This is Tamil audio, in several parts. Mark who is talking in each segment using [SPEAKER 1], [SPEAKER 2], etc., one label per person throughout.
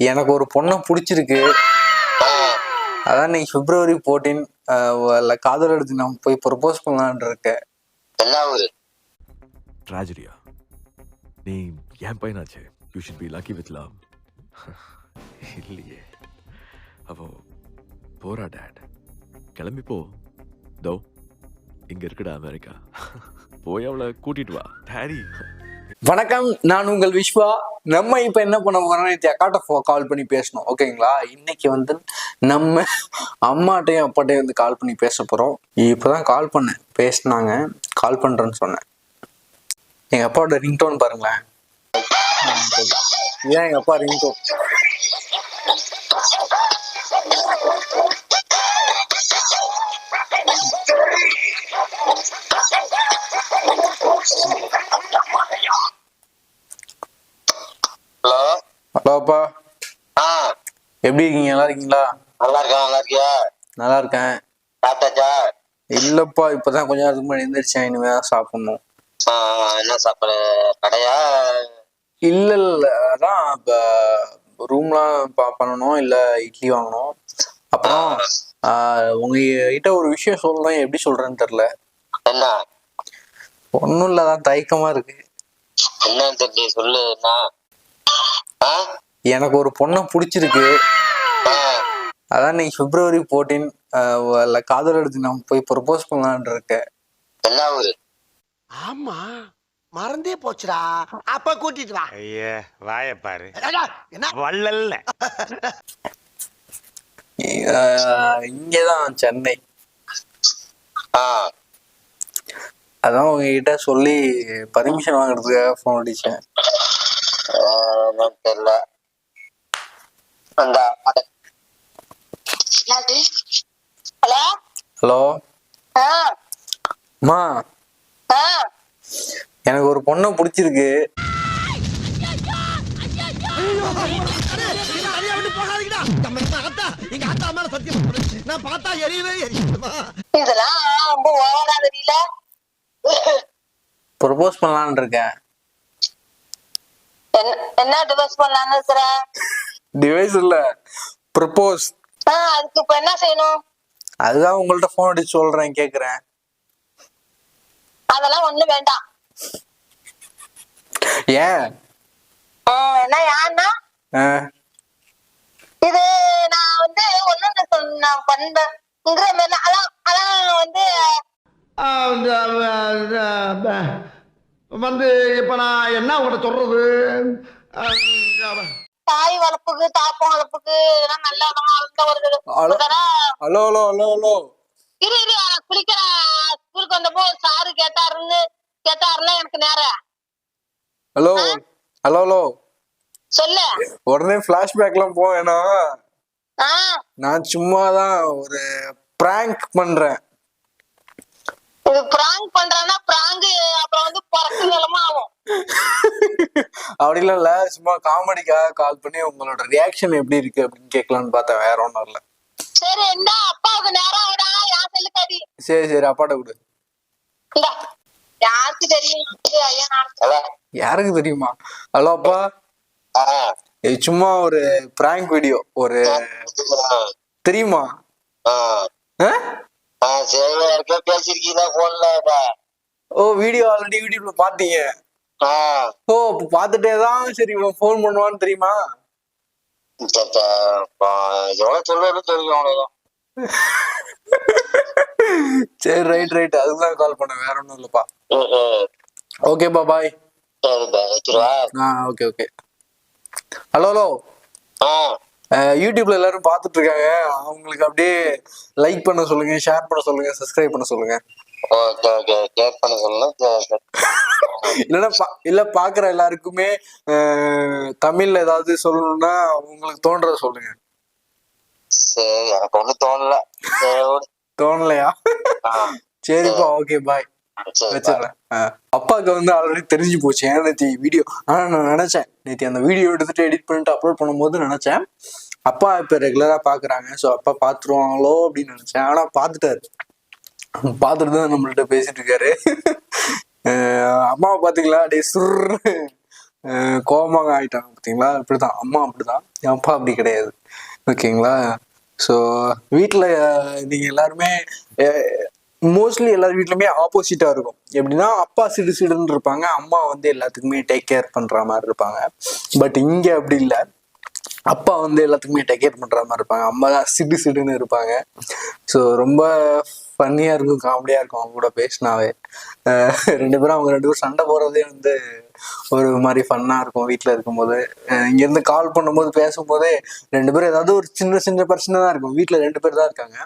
[SPEAKER 1] எனக்கு ஒரு பொண்ணை பிடிச்சிருக்கு. அதான் நீ February 14 காதலர் தினம் போய் ப்ரொபோஸ் பண்ணலான் இருக்கேன்.
[SPEAKER 2] என்ன ஊரு?
[SPEAKER 3] ட்ராஜடியா? நீ என் பையனாச்சே. You should be lucky with love. இல்லையே, அவ போறா டேட். கிளம்பி போ. தோ இங்க இருக்குடா அமெரிக்கா. போய் அவளை கூட்டிட்டு வா டாடி.
[SPEAKER 1] வணக்கம், நான் உங்கள் விஸ்வா. நம்ம இப்ப என்ன பண்ண போறோம்னா, அக்காட்ட கால் பண்ணி பேசணும். ஓகேங்களா? இன்னைக்கு வந்து நம்ம அம்மாட்டையும் அப்பாட்டையும் வந்து கால் பண்ணி பேச போறோம். இப்பதான் கால் பண்ணேன், பேசினாங்க. கால் பண்றேன்னு சொன்னேன். எங்க அப்பாவோட ரிங்டோன் பாருங்களேன். இதான் எங்க அப்பா ரிங்டோன்.
[SPEAKER 2] ஹலோ
[SPEAKER 1] ஹலோ அப்பா, எப்படி இருக்கீங்க? நல்லா இருக்கீங்களா?
[SPEAKER 2] நல்லா இருக்கா? நல்லா இருக்கியா?
[SPEAKER 1] நல்லா இருக்கேன்.
[SPEAKER 2] சாப்பிட்டாச்சா?
[SPEAKER 1] இல்லப்பா, இப்பதான் கொஞ்ச நேரத்துக்கு முன்னாடி எந்திரிச்சேன். இனிமேதான் சாப்பிடணும்.
[SPEAKER 2] என்ன சாப்பாடு? கடையா?
[SPEAKER 1] இல்ல இல்ல, அதான் இப்ப ரூம்லாம் பண்ணணும், இல்ல இட்லி வாங்கணும். அப்புறம் உங்ககிட்ட ஒரு விஷயம் சொல்றேன், எப்படி சொல்றேன்னு தெரியல.
[SPEAKER 2] என்ன?
[SPEAKER 1] ஒன்னும் இல்லதான், தயக்கமா இருக்கு.
[SPEAKER 2] என்னன்னு தெரியல, சொல்லு.
[SPEAKER 1] எனக்கு ஒரு பொண்ணை பிடிச்சிருக்கு. அதான் நீ February 14 காதலர் தினம் போய் ப்ரொபோஸ் பண்ணலான் இருக்கேன்.
[SPEAKER 2] என்ன ஊரு?
[SPEAKER 4] ஆமா, மறந்தே போச்சுடா. அப்ப கூட்டிட்டு வா.
[SPEAKER 5] ஐயா வாய பாரு.
[SPEAKER 4] என்ன
[SPEAKER 5] வள்ளல்ல.
[SPEAKER 1] இங்கதான் சென்னை.
[SPEAKER 2] ஆ,
[SPEAKER 1] அதான் உங்ககிட்ட சொல்லி பர்மிஷன் வாங்குறதுக்காக போன் அடிச்சேன்.
[SPEAKER 2] என்னன்னு தெரியல. ஹலோ
[SPEAKER 1] ஹலோ அம்மா, எனக்கு ஒரு பொண்ணை பிடிச்சிருக்கு. ப்ரொபோஸ் பண்ணலான் இருக்கேன்.
[SPEAKER 2] என்ன டிவோர்ஸ் பண்ணலான்னு இருக்கிற?
[SPEAKER 1] டிவைஸ் இல்ல, ப்ரொபோஸ்.
[SPEAKER 2] அதுக்கு இப்ப என்ன செய்யணும்?
[SPEAKER 1] அதுதான் உங்கள்ட்ட போன் அடிச்சு சொல்றேன், கேக்குறேன்.
[SPEAKER 2] அதெல்லாம் ஒண்ணும் வேண்டாம்.
[SPEAKER 1] ஏன்?
[SPEAKER 2] என்ன யாருன்னா, இது நான் வந்து ஒண்ணு நான் பண்றேங்கிற மாதிரி அதான்
[SPEAKER 4] வந்து இப்ப நான் என்ன உங்கள்கிட்ட சொல்றது?
[SPEAKER 2] தாய் வளர்ப்புக்கு தாப்பம் வளர்ப்புக்கு இதெல்லாம் நல்லா
[SPEAKER 1] hello hello hello hello hello
[SPEAKER 2] இரு குளிக்கிற ஸ்கூலுக்கு வந்தப்போ சாரு கேட்டாருல எனக்கு நேரம்.
[SPEAKER 1] ஹலோ ஹலோ ஹலோ
[SPEAKER 2] சொல்லு.
[SPEAKER 1] உடனே பிளாஷ்பேக் எல்லாம் போவேணாம். நான் சும்மாதான் ஒரு பிராங்க் பண்றேன்.
[SPEAKER 2] இது பிராங்க் பண்றேன்னா பிராங்க் அப்புறம் வந்து பறக்கு நிலமா ஆகும்.
[SPEAKER 1] அப்படி இல்ல, சும்மா காமெடிக்காக கால் பண்ணி உங்களோட ரியாக்ஷன் எப்படி இருக்கு அப்படின்னு கேட்கலான்னு பார்த்தேன். வேற ஒண்ணும் இல்ல.
[SPEAKER 2] சரி, என்ன அப்பாவுக்கு நேரம் விடா. யார் செல்லுக்காடி?
[SPEAKER 1] சரி அப்பாட்ட கொடு.
[SPEAKER 2] யாருக்கு தெரியும்?
[SPEAKER 1] யாருக்கு தெரியுமா? ஹலோ அப்பா, சும்மா ஒரு பிராங்க் வீடியோ ஒரு தெரியுமா?
[SPEAKER 2] பேசிருக்கீங்களா போன்ல?
[SPEAKER 1] ஓ, வீடியோ ஆல்ரெடி யூடியூப்ல பாத்தீங்க? ஓ, பாத்துட்டேதான் சரி போன் பண்ணுவான்னு தெரியுமா? சரி, ரைட், அதுதான் கால் பண்ண, வேற ஒண்ணும் இல்லப்பா. ஓகேப்பா, பாய். ஓகே. ஹலோ யூடியூப்ல எல்லாரும் பாத்துட்டு இருக்காங்க. அவங்களுக்கு அப்படியே லைக் பண்ண சொல்லுங்க, ஷேர் பண்ண சொல்லுங்க, சப்ஸ்கிரைப் பண்ண சொல்லுங்க. இல்ல பாக்குற எல்லாருக்குமே தமிழ்ல ஏதாவது சொல்லணும்னா உங்களுக்கு தோன்றத சொல்லுங்க.
[SPEAKER 2] சரி, எனக்கு ஒண்ணு
[SPEAKER 1] தோணலையா? சரிப்பா, ஓகே, பாய். வச்சிடறேன். அப்பாவுக்கு வந்து ஆல்ரெடி தெரிஞ்சு போச்சு ஏன் நேற்று வீடியோ. ஆனா நான் நினைச்சேன், நேற்று அந்த வீடியோ எடுத்துட்டு எடிட் பண்ணிட்டு அப்லோட் பண்ணும்போது நினைச்சேன் அப்பா இப்ப ரெகுலரா பாக்குறாங்க, சோ அப்பா பாத்துருவாங்களோ அப்படின்னு நினைச்சேன். ஆனா பாத்துட்டாரு. பாத்துட்டு தான் நம்மள்ட்ட பேசிட்டு இருக்காரு. அம்மாவை பாத்தீங்களா? அப்படியே சுர் கோபமாக ஆயிட்டாங்க பார்த்தீங்களா? இப்படிதான் அம்மா, அப்படிதான் என் அப்பா அப்படி கிடையாது. ஓகேங்களா? ஸோ வீட்டில் நீங்கள் எல்லாருமே மோஸ்ட்லி எல்லார் வீட்லையுமே ஆப்போசிட்டாக இருக்கும். எப்படின்னா அப்பா சிடு சிடுன்னு இருப்பாங்க, அம்மா வந்து எல்லாத்துக்குமே டேக் கேர் பண்ணுற மாதிரி இருப்பாங்க. பட் இங்கே அப்படி இல்லை, அப்பா வந்து எல்லாத்துக்குமே டேக் கேர் பண்ணுற மாதிரி இருப்பாங்க, அம்மா தான் சிடு சிடுன்னு இருப்பாங்க. ஸோ ரொம்ப ஃபன்னியாக இருக்கும், காமெடியாக இருக்கும் அவங்க கூட பேசினாவே. அவங்க ரெண்டு பேரும் சண்டை போடுறதே வந்து ஒரு மாதிரி ஃபன்னாக இருக்கும் வீட்டில் இருக்கும்போது. இங்கேருந்து கால் பண்ணும்போது பேசும்போதே ரெண்டு பேரும் ஏதாவது ஒரு சின்ன சின்ன பிரச்சனை தான் இருக்கும். வீட்டில் 2 பேர் தான் இருக்காங்க.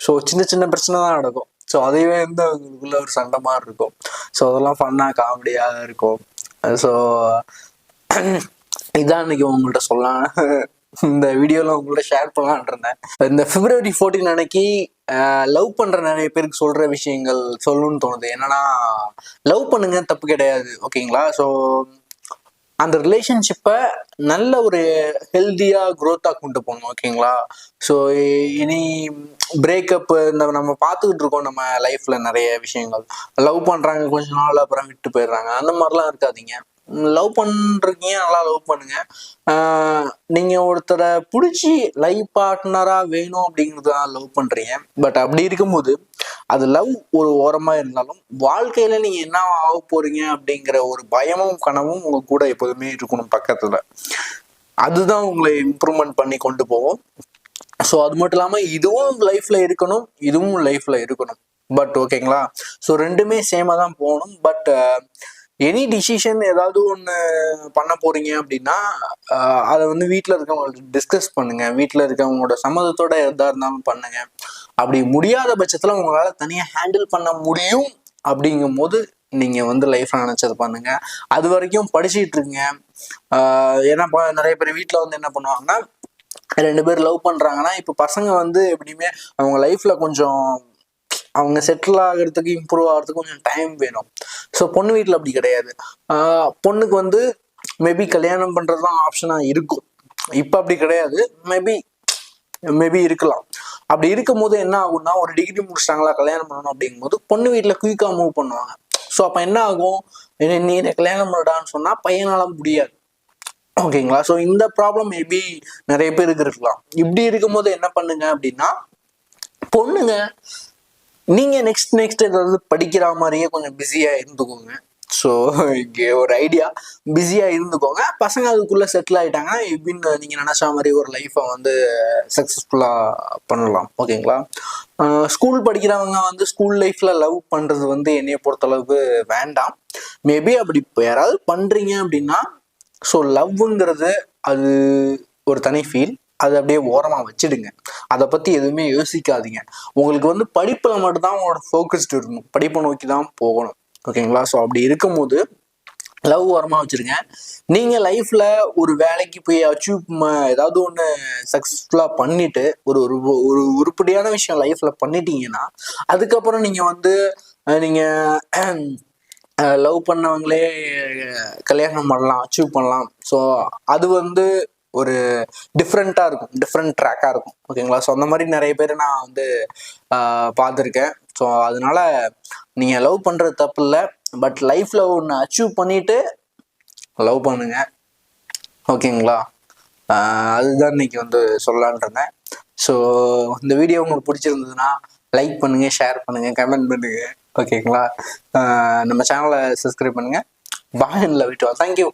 [SPEAKER 1] ஸோ சின்ன சின்ன பிரச்சனை தான் நடக்கும். ஸோ அதையே வந்து அவங்களுக்குள்ள ஒரு சண்டை மாதிரி இருக்கும். ஸோ அதெல்லாம் ஃபன்னாக காமெடியாக இருக்கும். ஸோ இதான் இன்னைக்கு உங்கள்கிட்ட சொல்லலாம், இந்த வீடியோல உங்கள்ட்ட ஷேர் பண்ணலான் இருந்தேன். இந்த February 14 அன்னைக்கு லவ் பண்ற நிறைய பேருக்கு சொல்ற விஷயங்கள் சொல்லணும்னு தோணுது. என்னன்னா, லவ் பண்ணுங்க, தப்பு கிடையாது. ஓகேங்களா? ஸோ அந்த ரிலேஷன்ஷிப்பை நல்ல ஒரு ஹெல்த்தியா க்ரோத்தா கொண்டு போகணும். ஓகேங்களா? ஸோ இனி பிரேக்கப் இந்த நம்ம பார்த்துக்கிட்டு இருக்கோம் நம்ம லைஃப்ல நிறைய விஷயங்கள். லவ் பண்றாங்க, கொஞ்ச நாள் அப்புறம் விட்டு போயிடுறாங்க. அந்த மாதிரிலாம் இருக்காதீங்க. லவ் பண்றீங்க, நல்லா லவ் பண்ணுங்க. நீங்க ஒருத்தரை பிடிச்சி லைஃப் பார்ட்னரா வேணும் அப்படிங்கிறதுதான் லவ் பண்றீங்க. பட் அப்படி இருக்கும்போது அது லவ் ஒரு ஓரமா இருந்தாலும் வாழ்க்கையில நீங்க என்ன ஆக போறீங்க அப்படிங்கிற ஒரு பயமும் கனவும் உங்க கூட எப்போதுமே இருக்கணும் பக்கத்துல. அதுதான் உங்களை இம்ப்ரூவ்மெண்ட் பண்ணி கொண்டு போகும். ஸோ அது மட்டும் இல்லாம இதுவும் லைஃப்ல இருக்கணும், இதுவும் லைஃப்ல இருக்கணும். பட் ஓகேங்களா? ஸோ ரெண்டுமே சேமா தான் போகணும். பட் எனி டிசிஷன் ஏதாவது ஒன்று பண்ண போறீங்க அப்படின்னா அதை வந்து வீட்டில் இருக்கவங்க டிஸ்கஸ் பண்ணுங்க. வீட்டில் இருக்கவங்களோட சம்மதத்தோட எதா இருந்தாலும் பண்ணுங்க. அப்படி முடியாத பட்சத்தில் உங்களால் தனியாக ஹேண்டில் பண்ண முடியும் அப்படிங்கும் போது நீங்க வந்து லைஃப்ல நினைச்சது பண்ணுங்க. அது வரைக்கும் படிச்சுட்டு இருங்க. ஏன்னா நிறைய பேர் வீட்டில் வந்து என்ன பண்ணுவாங்கன்னா, 2 பேர் லவ் பண்றாங்கன்னா, இப்போ பசங்க வந்து எப்படியுமே அவங்க லைஃப்ல கொஞ்சம் அவங்க செட்டில் ஆகிறதுக்கு, இம்ப்ரூவ் ஆகிறதுக்கு கொஞ்சம் டைம் வேணும். ஸோ பொண்ணு வீட்டில் அப்படி கிடையாது. பொண்ணுக்கு வந்து மேபி கல்யாணம் பண்றதுதான் ஆப்ஷனா இருக்கும். இப்போ அப்படி கிடையாது, மேபி இருக்கலாம். அப்படி இருக்கும் போது என்ன ஆகும்னா, ஒரு டிகிரி முடிச்சிட்டாங்களா, கல்யாணம் பண்ணணும் அப்படிங்கும் போது பொண்ணு வீட்டில் குயிக்கா மூவ் பண்ணுவாங்க. ஸோ அப்போ என்ன ஆகும், நீ என்ன கல்யாணம் பண்ணடான்னு சொன்னா பையனால முடியாது. ஓகேங்களா? ஸோ இந்த ப்ராப்ளம் மேபி நிறைய பேருக்கு இருக்கலாம். இப்படி இருக்கும்போது என்ன பண்ணுங்க அப்படின்னா, பொண்ணுங்க நீங்க நெக்ஸ்ட் ஏதாவது படிக்கிற மாதிரியே கொஞ்சம் பிஸியா இருந்துக்கோங்க. ஸோ இங்கே ஒரு ஐடியா, பிஸியா இருந்துக்கோங்க. பசங்க அதுக்குள்ள செட்டில் ஆயிட்டாங்கன்னா எப்படின்னு நீங்க நினைச்ச மாதிரி ஒரு லைஃப்பை வந்து சக்சஸ்ஃபுல்லா பண்ணலாம். ஓகேங்களா? ஸ்கூல் படிக்கிறவங்க வந்து ஸ்கூல் லைஃப்ல லவ் பண்றது வந்து என்னைய பொறுத்த அளவுக்கு வேண்டாம். மேபி அப்படி யாராவது பண்றீங்க அப்படின்னா, ஸோ லவ்ங்கிறது அது ஒரு தனி ஃபீல். அது அப்படியே ஓரமா வச்சிடுங்க. அதை பத்தி எதுவுமே யோசிக்காதீங்க. உங்களுக்கு வந்து படிப்புல மட்டும்தான் உங்களோட ஃபோக்கஸ்டு இருக்கணும், படிப்பை நோக்கி தான் போகணும். ஓகேங்களா? ஸோ அப்படி இருக்கும்போது லவ் ஓரமா வச்சிருங்க. நீங்க லைஃப்ல ஒரு வேலைக்கு போய் ஏதாவது ஒன்று சக்சஸ்ஃபுல்லா பண்ணிட்டு ஒரு ஒரு உருப்படியான விஷயம் லைஃப்ல பண்ணிட்டீங்கன்னா, அதுக்கப்புறம் நீங்க வந்து நீங்க லவ் பண்ணவங்களே கல்யாணம் பண்ணலாம், அச்சீவ் பண்ணலாம். ஸோ அது வந்து ஒரு டிஃப்ரெண்ட்டாக இருக்கும், டிஃப்ரெண்ட் ட்ராக்காக இருக்கும். ஓகேங்களா? ஸோ அந்த மாதிரி நிறைய பேர் நான் வந்து பார்த்துருக்கேன். ஸோ அதனால நீங்கள் லவ் பண்ணுறது தப்பு இல்லை. பட் லைஃப்பில் ஒன்று அச்சீவ் பண்ணிட்டு லவ் பண்ணுங்க. ஓகேங்களா? அதுதான் இன்னைக்கு வந்து சொல்லலான் இருந்தேன். ஸோ இந்த வீடியோ உங்களுக்கு பிடிச்சிருந்ததுன்னா லைக் பண்ணுங்க, ஷேர் பண்ணுங்க, கமெண்ட் பண்ணுங்க. ஓகேங்களா? நம்ம சேனலை சப்ஸ்கிரைப் பண்ணுங்க. பாய், லவ் யூ ஆல். தேங்க்யூ.